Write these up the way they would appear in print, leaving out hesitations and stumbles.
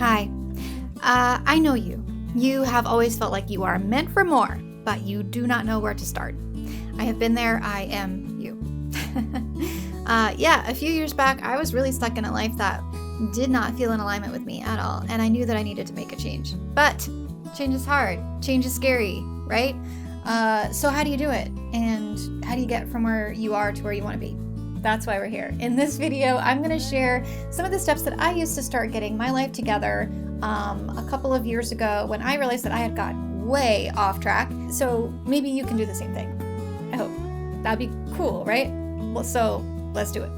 Hi. I know you. You have always felt like you are meant for more, but you do not know where to start. I have been there. I am you. A few years back, I was really stuck in a life that did not feel in alignment with me at all, and I knew that I needed to make a change. But change is hard. Change is scary, right? So how do you do it? And how do you get from where you are to where you want to be? That's why we're here. In this video, I'm going to share some of the steps that I used to start getting my life together a couple of years ago when I realized that I had gotten way off track. So maybe you can do the same thing. I hope. That'd be cool, right? Well, so let's do it.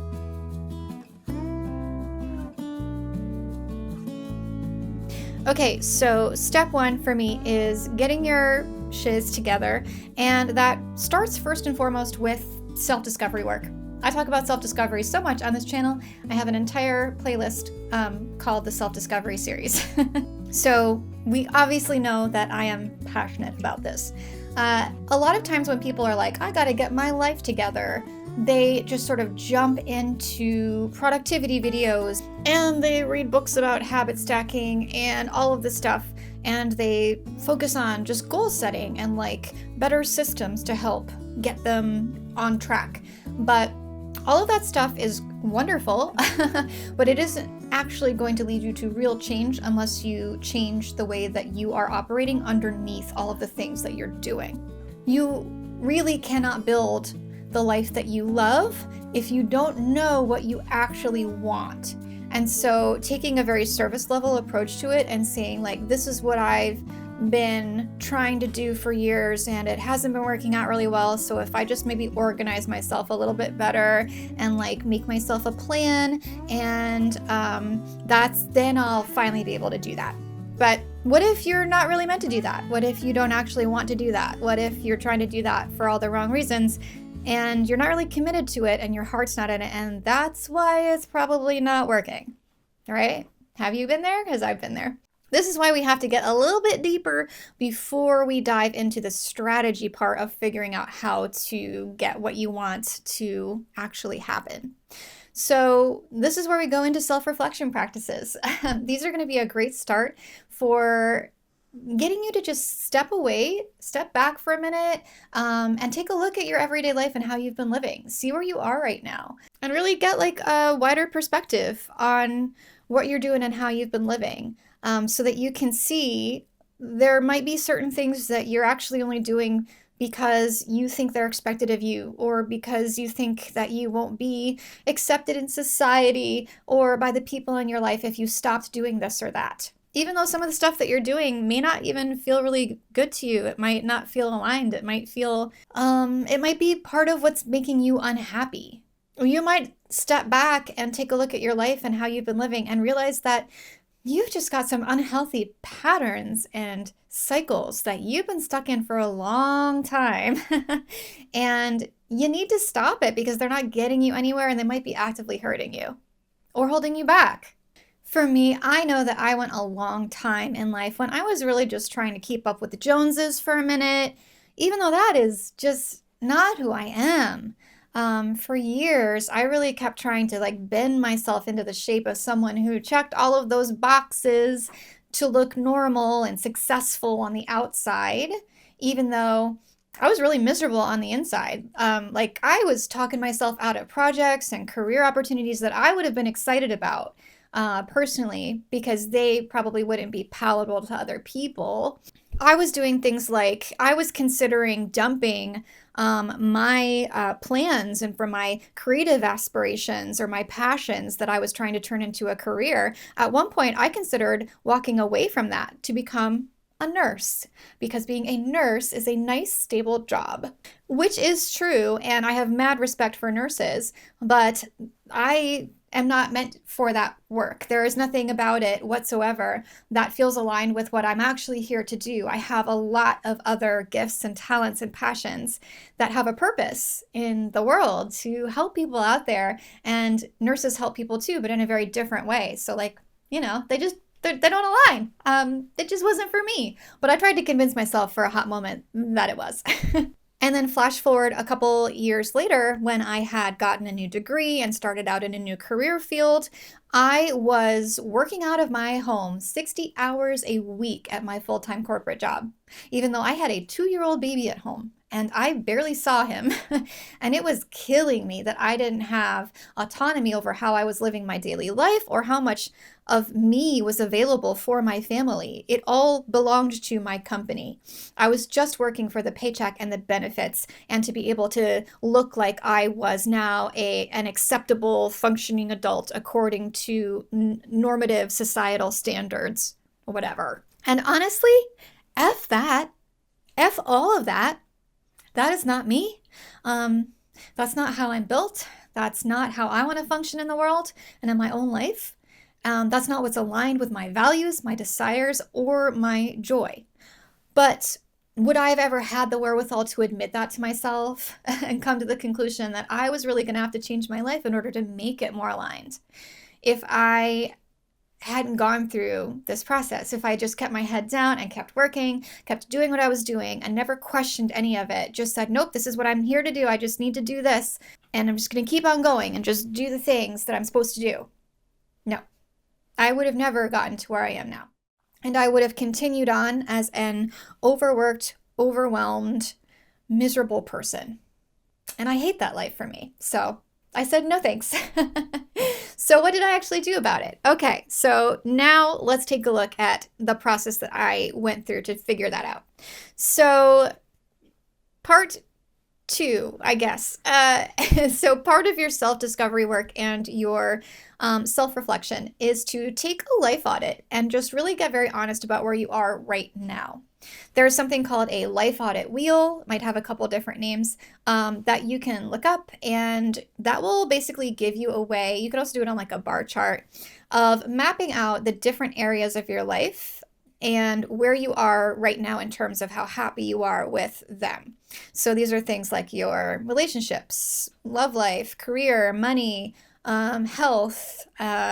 Okay, so step one for me is getting your shiz together, and that starts first and foremost with self-discovery work. I talk about self-discovery so much on this channel. I have an entire playlist called the Self-Discovery series. So we obviously know that I am passionate about this. A lot of times when people are like, I gotta get my life together, they just sort of jump into productivity videos and they read books about habit stacking and all of this stuff. And they focus on just goal setting and like better systems to help get them on track. But all of that stuff is wonderful, but it isn't actually going to lead you to real change unless you change the way that you are operating underneath all of the things that you're doing. You really cannot build the life that you love if you don't know what you actually want. And so taking a very service level approach to it and saying like, this is what I've been trying to do for years and it hasn't been working out really well. So if I just maybe organize myself a little bit better and like make myself a plan, and then I'll finally be able to do that. But what if you're not really meant to do that? What if you don't actually want to do that? What if you're trying to do that for all the wrong reasons and you're not really committed to it and your heart's not in it, and that's why it's probably not working, right? Have you been there? Because I've been there. This is why we have to get a little bit deeper before we dive into the strategy part of figuring out how to get what you want to actually happen. So this is where we go into self-reflection practices. These are going to be a great start for getting you to just step back for a minute, and take a look at your everyday life and how you've been living. See where you are right now and really get like a wider perspective on what you're doing and how you've been living. So that you can see there might be certain things that you're actually only doing because you think they're expected of you, or because you think that you won't be accepted in society or by the people in your life if you stopped doing this or that. Even though some of the stuff that you're doing may not even feel really good to you, it might not feel aligned, it might be part of what's making you unhappy. Or you might step back and take a look at your life and how you've been living and realize that you've just got some unhealthy patterns and cycles that you've been stuck in for a long time. And you need to stop it because they're not getting you anywhere and they might be actively hurting you or holding you back. For me, I know that I went a long time in life when I was really just trying to keep up with the Joneses for a minute, even though that is just not who I am. For years, I really kept trying to like bend myself into the shape of someone who checked all of those boxes to look normal and successful on the outside, even though I was really miserable on the inside. Like I was talking myself out of projects and career opportunities that I would have been excited about personally, because they probably wouldn't be palatable to other people. I was doing things like I was considering dumping my plans and from my creative aspirations or my passions that I was trying to turn into a career. At one point, I considered walking away from that to become a nurse, because being a nurse is a nice, stable job, which is true. And I have mad respect for nurses, but I am not meant for that work. There is nothing about it whatsoever that feels aligned with what I'm actually here to do. I have a lot of other gifts and talents and passions that have a purpose in the world to help people out there. And nurses help people too, but in a very different way. So like, they don't align. It just wasn't for me. But I tried to convince myself for a hot moment that it was. And then flash forward a couple years later, when I had gotten a new degree and started out in a new career field, I was working out of my home 60 hours a week at my full-time corporate job, even though I had a 2-year-old baby at home and I barely saw him. And it was killing me that I didn't have autonomy over how I was living my daily life or how much of me was available for my family. It all belonged to my company. I was just working for the paycheck and the benefits and to be able to look like I was now an acceptable functioning adult according to normative societal standards or whatever. And honestly, F that. F all of that. That is not me. That's not how I'm built. That's not how I want to function in the world and in my own life. That's not what's aligned with my values, my desires, or my joy. But would I have ever had the wherewithal to admit that to myself and come to the conclusion that I was really going to have to change my life in order to make it more aligned? If I hadn't gone through this process, if I just kept my head down and kept working, kept doing what I was doing and never questioned any of it, just said, nope, this is what I'm here to do. I just need to do this. And I'm just going to keep on going and just do the things that I'm supposed to do. No, I would have never gotten to where I am now. And I would have continued on as an overworked, overwhelmed, miserable person. And I hate that life for me. So I said, no thanks. So what did I actually do about it? Okay, so now let's take a look at the process that I went through to figure that out. So part 2, I guess. So part of your self-discovery work and your self-reflection is to take a life audit and just really get very honest about where you are right now. There's something called a life audit wheel, might have a couple different names, that you can look up, and that will basically give you a way, you can also do it on like a bar chart, of mapping out the different areas of your life and where you are right now in terms of how happy you are with them. So these are things like your relationships, love life, career, money, health,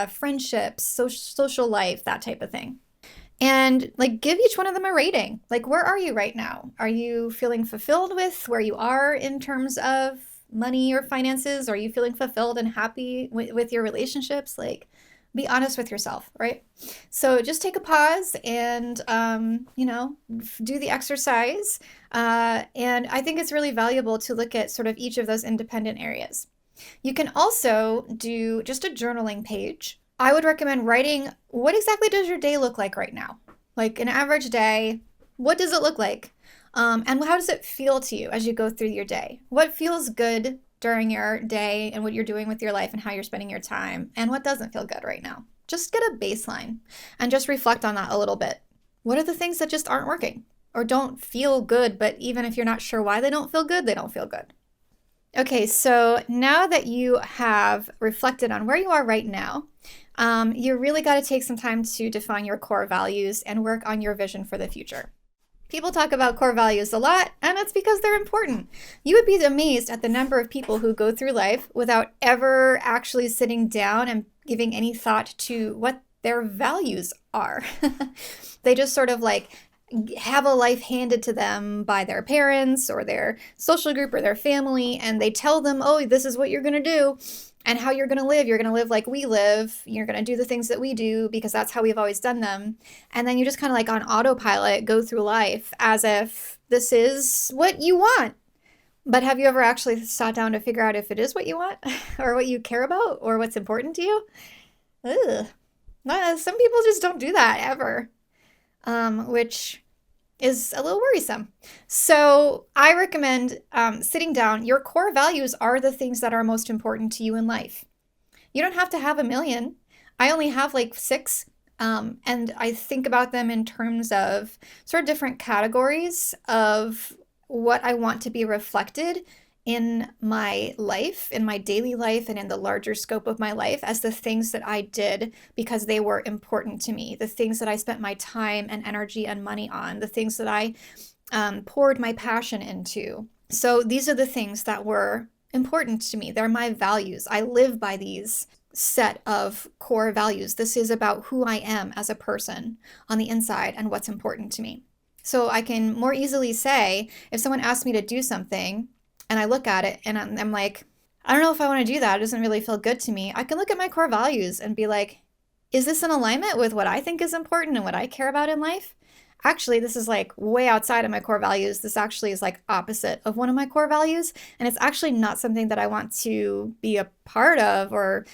friendships, social life, that type of thing. And like give each one of them a rating. Like, where are you right now? Are you feeling fulfilled with where you are in terms of money or finances? Are you feeling fulfilled and happy with your relationships? Like, be honest with yourself, right? So just take a pause and, do the exercise. And I think it's really valuable to look at sort of each of those independent areas. You can also do just a journaling page. I would recommend writing, what exactly does your day look like right now? Like an average day, what does it look like? And how does it feel to you as you go through your day? What feels good during your day and what you're doing with your life and how you're spending your time? And what doesn't feel good right now? Just get a baseline and just reflect on that a little bit. What are the things that just aren't working or don't feel good, but even if you're not sure why they don't feel good, they don't feel good? Okay, so now that you have reflected on where you are right now, you really got to take some time to define your core values and work on your vision for the future. People talk about core values a lot, and that's because they're important. You would be amazed at the number of people who go through life without ever actually sitting down and giving any thought to what their values are. They just sort of like have a life handed to them by their parents or their social group or their family, and they tell them, oh, this is what you're going to do and how you're going to live. You're going to live like we live. You're going to do the things that we do because that's how we've always done them. And then you just kind of like on autopilot go through life as if this is what you want. But have you ever actually sat down to figure out if it is what you want or what you care about or what's important to you? Ugh. Some people just don't do that ever, which is a little worrisome. So I recommend sitting down. Your core values are the things that are most important to you in life. You don't have to have a million. I only have like 6. And I think about them in terms of sort of different categories of what I want to be reflected in my life, in my daily life, and in the larger scope of my life as the things that I did because they were important to me, the things that I spent my time and energy and money on, the things that I poured my passion into. So these are the things that were important to me. They're my values. I live by these set of core values. This is about who I am as a person on the inside and what's important to me. So I can more easily say, if someone asks me to do something, and I look at it and I'm like, I don't know if I want to do that. It doesn't really feel good to me. I can look at my core values and be like, is this in alignment with what I think is important and what I care about in life? Actually, this is like way outside of my core values. This actually is like opposite of one of my core values, and it's actually not something that I want to be a part of or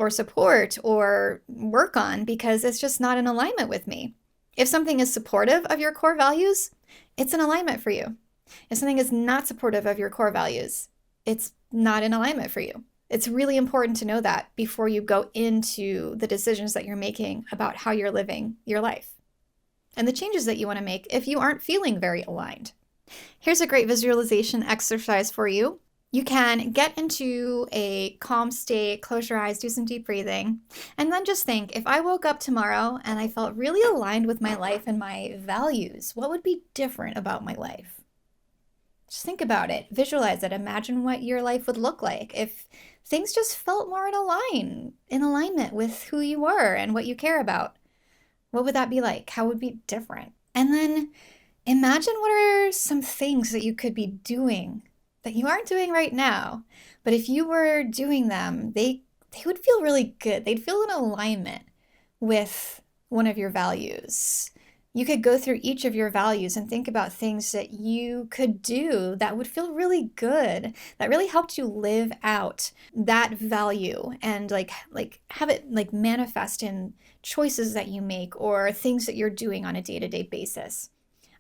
support or work on because it's just not in alignment with me. If something is supportive of your core values, it's in alignment for you. If something is not supportive of your core values, it's not in alignment for you. It's really important to know that before you go into the decisions that you're making about how you're living your life and the changes that you want to make if you aren't feeling very aligned. Here's a great visualization exercise for you. You can get into a calm state, close your eyes, do some deep breathing, and then just think, if I woke up tomorrow and I felt really aligned with my life and my values, what would be different about my life? Just think about it, visualize it, imagine what your life would look like if things just felt more in alignment with who you were and what you care about. What would that be like? How would it be different? And then imagine what are some things that you could be doing that you aren't doing right now, but if you were doing them, they would feel really good. They'd feel in alignment with one of your values. You could go through each of your values and think about things that you could do that would feel really good, that really helped you live out that value and like have it like manifest in choices that you make or things that you're doing on a day-to-day basis.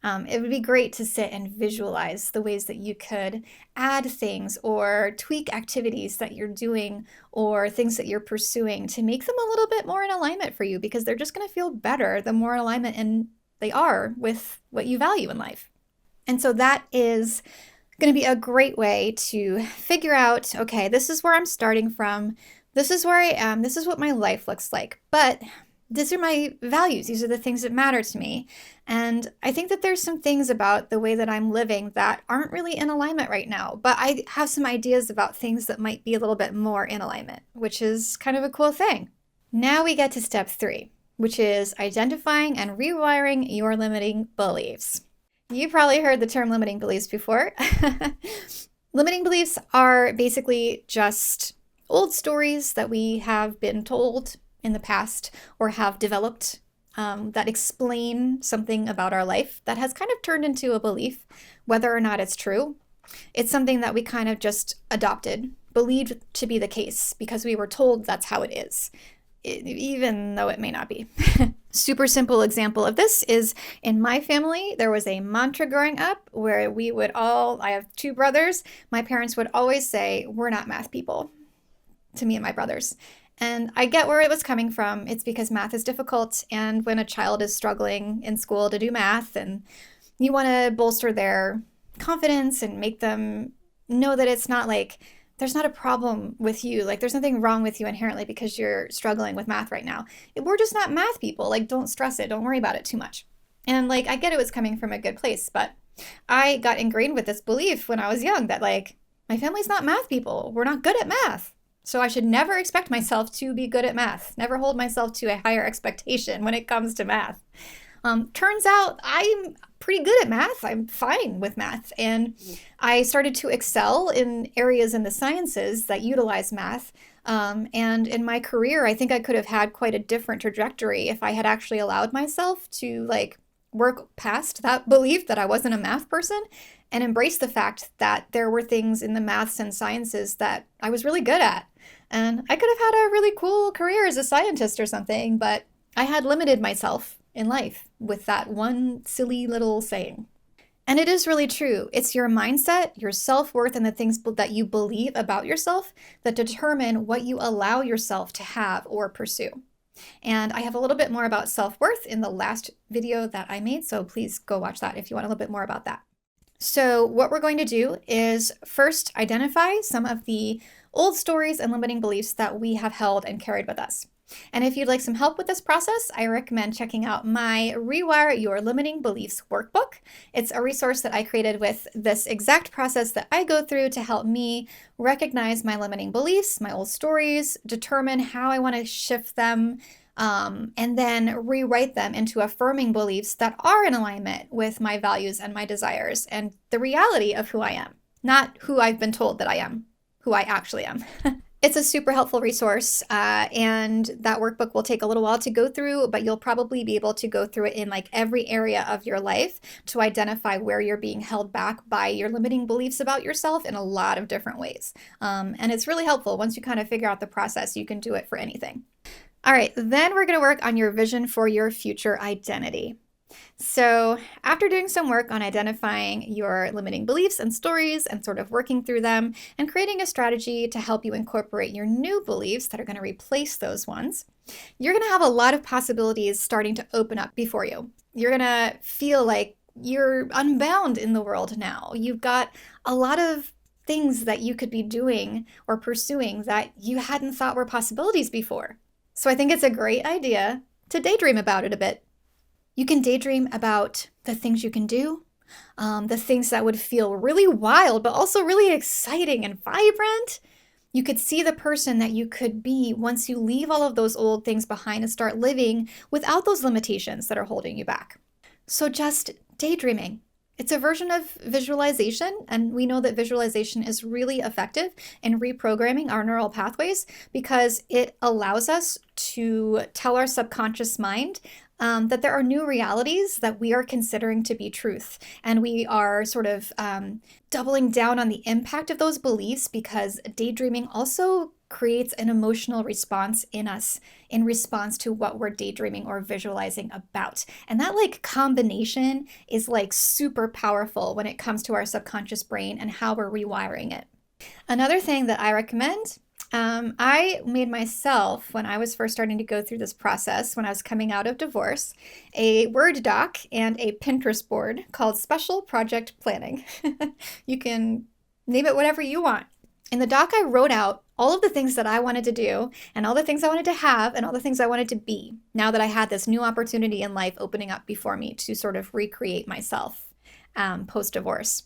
It would be great to sit and visualize the ways that you could add things or tweak activities that you're doing or things that you're pursuing to make them a little bit more in alignment for you, because they're just going to feel better the more in alignment and they are with what you value in life. And so that is going to be a great way to figure out, okay, this is where I'm starting from. This is where I am. This is what my life looks like. But these are my values. These are the things that matter to me. And I think that there's some things about the way that I'm living that aren't really in alignment right now. But I have some ideas about things that might be a little bit more in alignment, which is kind of a cool thing. Now we get to step 3, which is identifying and rewiring your limiting beliefs. You probably heard the term limiting beliefs before. Limiting beliefs are basically just old stories that we have been told in the past or have developed that explain something about our life that has kind of turned into a belief, whether or not it's true. It's something that we kind of just adopted, believed to be the case because we were told that's how it is, even though it may not be. Super simple example of this is in my family, there was a mantra growing up where I have 2 brothers, my parents would always say, we're not math people, to me and my brothers. And I get where it was coming from. It's because math is difficult, and when a child is struggling in school to do math, and you want to bolster their confidence and make them know that it's not like there's not a problem with you, like there's nothing wrong with you inherently because you're struggling with math right now. We're just not math people. Like, don't stress it. Don't worry about it too much. And like, I get it was coming from a good place, but I got ingrained with this belief when I was young that like, my family's not math people. We're not good at math. So I should never expect myself to be good at math, never hold myself to a higher expectation when it comes to math. Turns out I'm pretty good at math. I'm fine with math. And I started to excel in areas in the sciences that utilize math. And in my career, I think I could have had quite a different trajectory if I had actually allowed myself to like work past that belief that I wasn't a math person and embrace the fact that there were things in the maths and sciences that I was really good at. And I could have had a really cool career as a scientist or something, but I had limited myself in life with that one silly little saying. And it is really true. It's your mindset, your self-worth, and the things that you believe about yourself that determine what you allow yourself to have or pursue. And I have a little bit more about self-worth in the last video that I made, so please go watch that if you want a little bit more about that. So what we're going to do is first identify some of the old stories and limiting beliefs that we have held and carried with us. And if you'd like some help with this process, I recommend checking out my Rewire Your Limiting Beliefs workbook. It's a resource that I created with this exact process that I go through to help me recognize my limiting beliefs, my old stories, determine how I want to shift them, and then rewrite them into affirming beliefs that are in alignment with my values and my desires and the reality of who I am, not who I've been told that I am. who I actually am. It's a super helpful resource, and that workbook will take a little while to go through, but you'll probably be able to go through it in like every area of your life to identify where you're being held back by your limiting beliefs about yourself in a lot of different ways. And it's really helpful. Once you kind of figure out the process, you can do it for anything. All right, then we're going to work on your vision for your future identity. So after doing some work on identifying your limiting beliefs and stories and sort of working through them and creating a strategy to help you incorporate your new beliefs that are going to replace those ones, you're going to have a lot of possibilities starting to open up before you. You're going to feel like you're unbound in the world now. You've got a lot of things that you could be doing or pursuing that you hadn't thought were possibilities before. So I think it's a great idea to daydream about it a bit. You can daydream about the things you can do, the things that would feel really wild, but also really exciting and vibrant. You could see the person that you could be once you leave all of those old things behind and start living without those limitations that are holding you back. So just daydreaming. It's a version of visualization, and we know that visualization is really effective in reprogramming our neural pathways because it allows us to tell our subconscious mind that there are new realities that we are considering to be truth. And we are sort of doubling down on the impact of those beliefs because daydreaming also creates an emotional response in us in response to what we're daydreaming or visualizing about. And that like combination is like super powerful when it comes to our subconscious brain and how we're rewiring it. Another thing that I recommend, I made myself, when I was first starting to go through this process, when I was coming out of divorce, a Word doc and a Pinterest board called Special Project Planning. You can name it whatever you want. In the doc, I wrote out all of the things that I wanted to do and all the things I wanted to have and all the things I wanted to be now that I had this new opportunity in life opening up before me to sort of recreate myself post-divorce.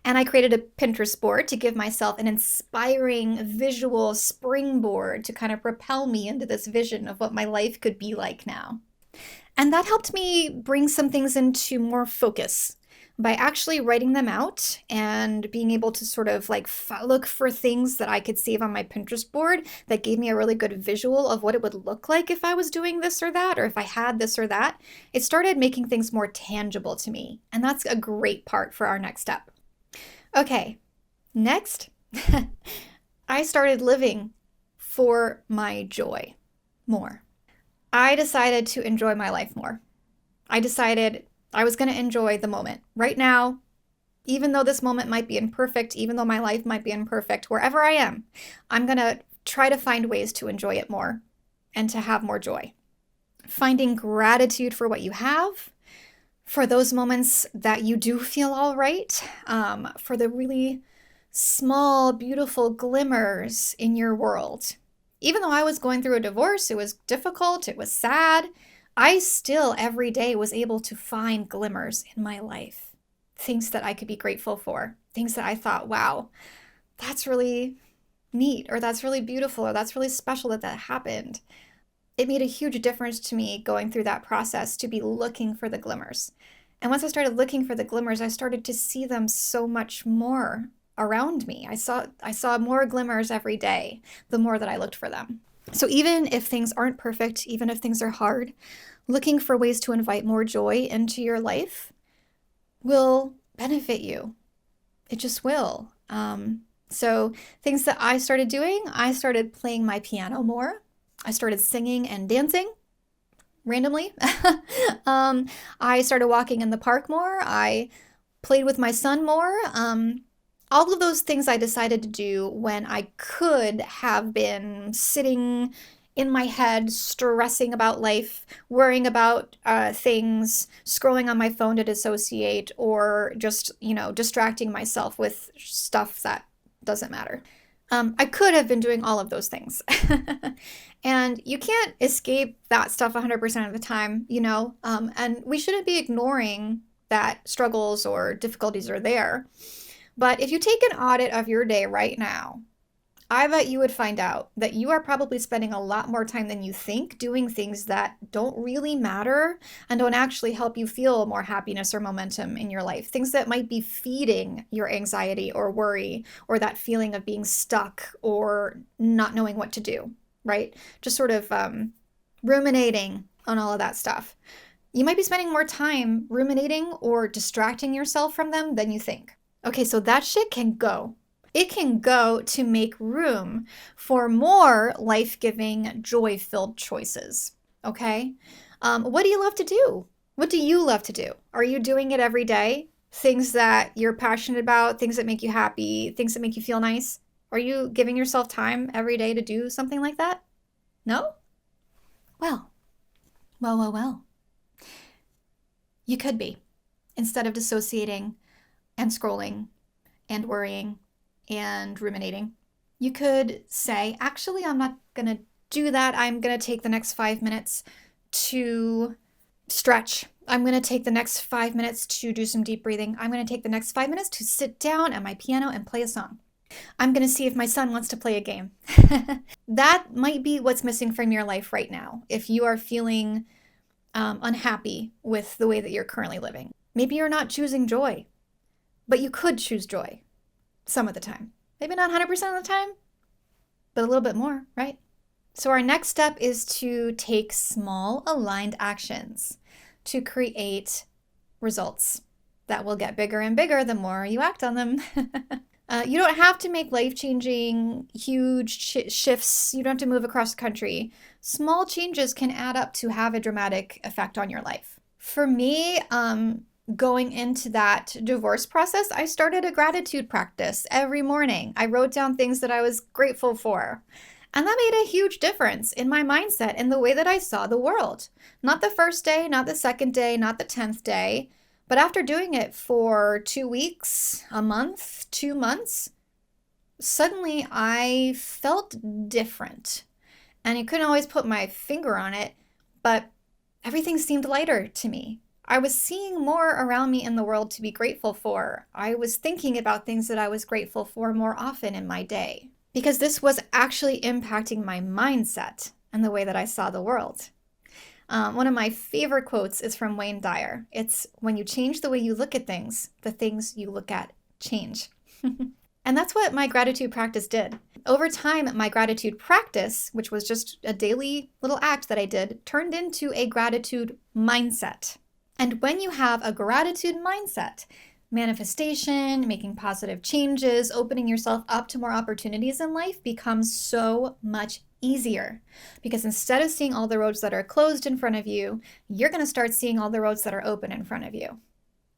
And I created a Pinterest board to give myself an inspiring visual springboard to kind of propel me into this vision of what my life could be like now. And that helped me bring some things into more focus by actually writing them out and being able to sort of like look for things that I could save on my Pinterest board that gave me a really good visual of what it would look like if I was doing this or that, or if I had this or that. It started making things more tangible to me. And that's a great part for our next step. Okay, next, I started living for my joy more. I decided to enjoy my life more. I decided I was going to enjoy the moment. Right now, even though this moment might be imperfect, even though my life might be imperfect, wherever I am, I'm going to try to find ways to enjoy it more and to have more joy. Finding gratitude for what you have, for those moments that you do feel all right, for the really small, beautiful glimmers in your world. Even though I was going through a divorce, it was difficult, it was sad, I still every day was able to find glimmers in my life, things that I could be grateful for, things that I thought, wow, that's really neat, or that's really beautiful, or that's really special that happened. It made a huge difference to me going through that process to be looking for the glimmers. And once I started looking for the glimmers, I started to see them so much more around me. I saw more glimmers every day, the more that I looked for them. So even if things aren't perfect, even if things are hard, looking for ways to invite more joy into your life will benefit you. It just will. So things that I started doing, I started playing my piano more. I started singing and dancing randomly. I started walking in the park more. I played with my son more. All of those things I decided to do when I could have been sitting in my head, stressing about life, worrying about things, scrolling on my phone to dissociate, or just, distracting myself with stuff that doesn't matter. I could have been doing all of those things. And you can't escape that stuff 100% of the time, and we shouldn't be ignoring that struggles or difficulties are there. But if you take an audit of your day right now, I bet you would find out that you are probably spending a lot more time than you think doing things that don't really matter and don't actually help you feel more happiness or momentum in your life. Things that might be feeding your anxiety or worry or that feeling of being stuck or not knowing what to do, right? Just sort of ruminating on all of that stuff. You might be spending more time ruminating or distracting yourself from them than you think. Okay, so that shit can go. It can go to make room for more life-giving, joy-filled choices. Okay? What do you love to do? What do you love to do? Are you doing it every day? Things that you're passionate about, things that make you happy, things that make you feel nice? Are you giving yourself time every day to do something like that? No? Well, well. You could be, instead of dissociating and scrolling and worrying and ruminating. You could say, actually, I'm not going to do that. I'm going to take the next 5 minutes to stretch. I'm going to take the next 5 minutes to do some deep breathing. I'm going to take the next 5 minutes to sit down at my piano and play a song. I'm going to see if my son wants to play a game. That might be what's missing from your life right now. If you are feeling unhappy with the way that you're currently living. Maybe you're not choosing joy, but you could choose joy some of the time. Maybe not 100% of the time, but a little bit more, right? So our next step is to take small aligned actions to create results that will get bigger and bigger the more you act on them. You don't have to make life-changing, huge shifts. You don't have to move across the country. Small changes can add up to have a dramatic effect on your life. For me, going into that divorce process, I started a gratitude practice every morning. I wrote down things that I was grateful for. And that made a huge difference in my mindset and the way that I saw the world. Not the first day, not the second day, not the 10th day, but after doing it for 2 weeks, a month, 2 months, suddenly I felt different. And I couldn't always put my finger on it, but everything seemed lighter to me. I was seeing more around me in the world to be grateful for. I was thinking about things that I was grateful for more often in my day, because this was actually impacting my mindset and the way that I saw the world. One of my favorite quotes is from Wayne Dyer. It's, when you change the way you look at things, the things you look at change. And that's what my gratitude practice did. Over time, my gratitude practice, which was just a daily little act that I did, turned into a gratitude mindset. And when you have a gratitude mindset, manifestation, making positive changes, opening yourself up to more opportunities in life becomes so much easier. Because instead of seeing all the roads that are closed in front of you, you're going to start seeing all the roads that are open in front of you.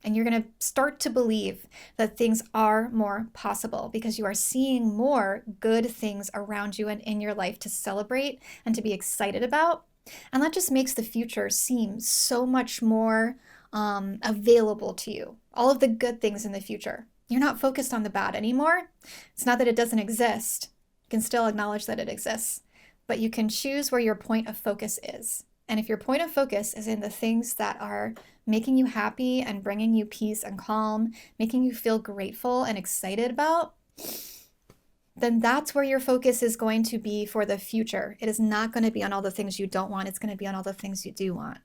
And you're going to start to believe that things are more possible because you are seeing more good things around you and in your life to celebrate and to be excited about. And that just makes the future seem so much more available to you. All of the good things in the future. You're not focused on the bad anymore. It's not that it doesn't exist. You can still acknowledge that it exists, but you can choose where your point of focus is. And if your point of focus is in the things that are making you happy and bringing you peace and calm, making you feel grateful and excited about, then that's where your focus is going to be for the future. It is not going to be on all the things you don't want. It's going to be on all the things you do want.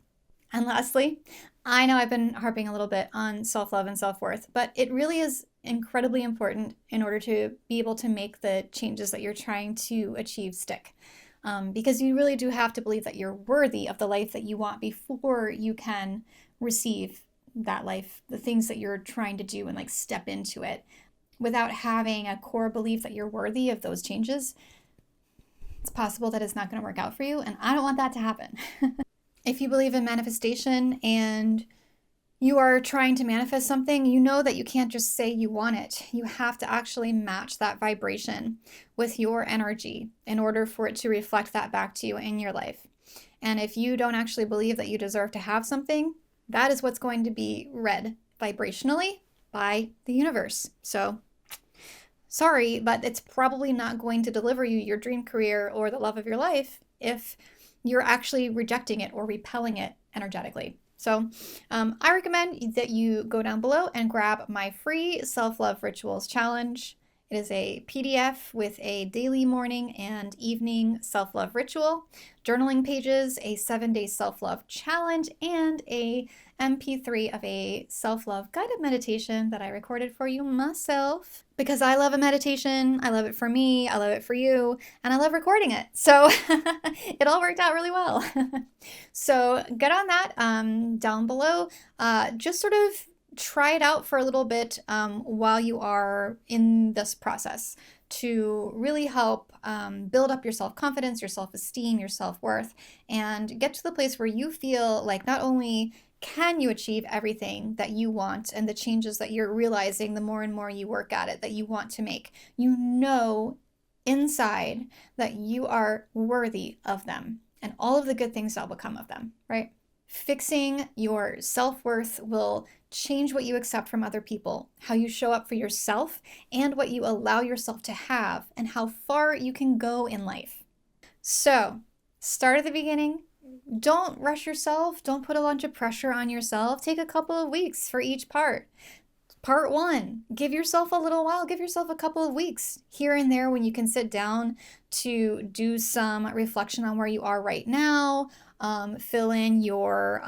And lastly, I know I've been harping a little bit on self-love and self-worth, but it really is incredibly important in order to be able to make the changes that you're trying to achieve stick. Because you really do have to believe that you're worthy of the life that you want before you can receive that life, the things that you're trying to do and like step into it. Without having a core belief that you're worthy of those changes, it's possible that it's not going to work out for you, and I don't want that to happen. If you believe in manifestation and you are trying to manifest something, you know that you can't just say you want it. You have to actually match that vibration with your energy in order for it to reflect that back to you in your life. And if you don't actually believe that you deserve to have something, that is what's going to be read vibrationally by the universe. So, sorry, but it's probably not going to deliver you your dream career or the love of your life if you're actually rejecting it or repelling it energetically. So I recommend that you go down below and grab my free self-love rituals challenge. It is a PDF with a daily morning and evening self-love ritual, journaling pages, a 7-day self-love challenge, and a MP3 of a self-love guided meditation that I recorded for you myself because I love a meditation. I love it for me. I love it for you. And I love recording it. So it all worked out really well. So get on that down below. Just sort of try it out for a little bit while you are in this process to really help build up your self-confidence, your self-esteem, your self-worth, and get to the place where you feel like not only can you achieve everything that you want and the changes that you're realizing the more and more you work at it that you want to make, you know inside that you are worthy of them and all of the good things that will come of them, right? Fixing your self-worth will change what you accept from other people, how you show up for yourself, and what you allow yourself to have, and how far you can go in life. So, start at the beginning. Don't rush yourself. Don't put a bunch of pressure on yourself. Take a couple of weeks for each part. Part 1, give yourself a little while, give yourself a couple of weeks here and there when you can sit down to do some reflection on where you are right now, fill in your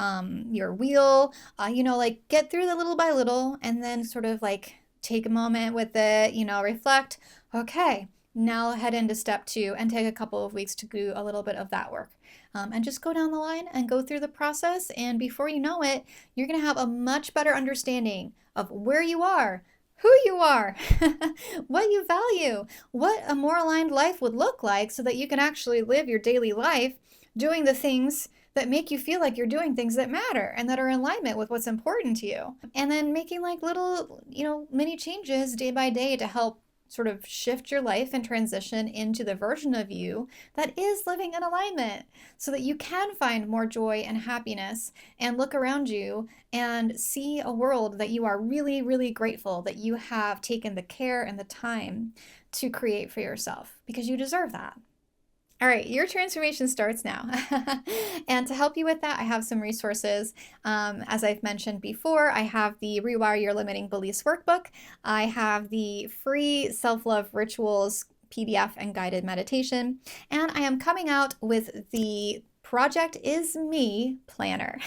wheel, like get through the little by little and then sort of like take a moment with it, reflect. Okay, now head into step 2 and take a couple of weeks to do a little bit of that work. And just go down the line and go through the process. And before you know it, you're going to have a much better understanding of where you are, who you are, what you value, what a more aligned life would look like so that you can actually live your daily life doing the things that make you feel like you're doing things that matter and that are in alignment with what's important to you. And then making like little, mini changes day by day to help sort of shift your life and transition into the version of you that is living in alignment so that you can find more joy and happiness and look around you and see a world that you are really, really grateful that you have taken the care and the time to create for yourself because you deserve that. All right, your transformation starts now. And to help you with that, I have some resources. As I've mentioned before, I have the Rewire Your Limiting Beliefs Workbook. I have the free Self-Love Rituals PDF and guided meditation. And I am coming out with the Project Is Me planner,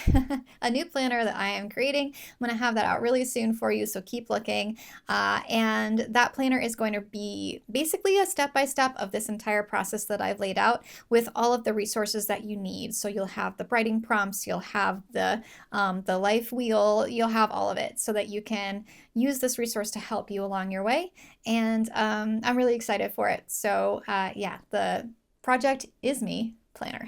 a new planner that I am creating. I'm going to have that out really soon for you, so keep looking. And that planner is going to be basically a step-by-step of this entire process that I've laid out with all of the resources that you need. So you'll have the writing prompts, you'll have the life wheel, you'll have all of it so that you can use this resource to help you along your way. And I'm really excited for it. So yeah, the Project Is Me planner.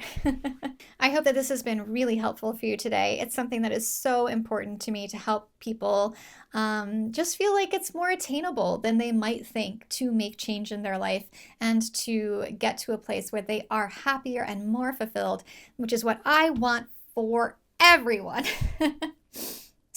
I hope that this has been really helpful for you today. It's something that is so important to me to help people just feel like it's more attainable than they might think to make change in their life and to get to a place where they are happier and more fulfilled, which is what I want for everyone.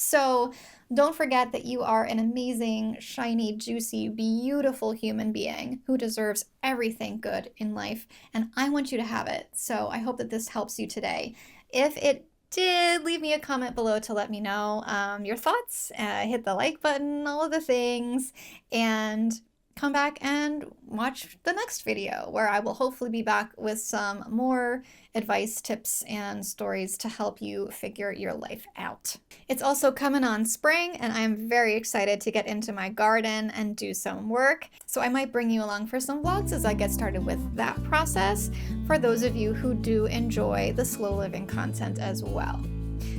So don't forget that you are an amazing, shiny, juicy, beautiful human being who deserves everything good in life, and I want you to have it. So I hope that this helps you today. If it did, leave me a comment below to let me know your thoughts. Hit the like button, all of the things, and come back and watch the next video where I will hopefully be back with some more advice, tips, and stories to help you figure your life out. It's also coming on spring, and I'm very excited to get into my garden and do some work. So I might bring you along for some vlogs as I get started with that process for those of you who do enjoy the slow living content as well.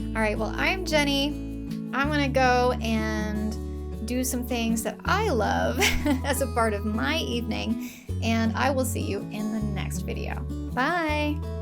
All right, well, I'm Jenny. I'm gonna go and do some things that I love as a part of my evening, and I will see you in the next video. Bye!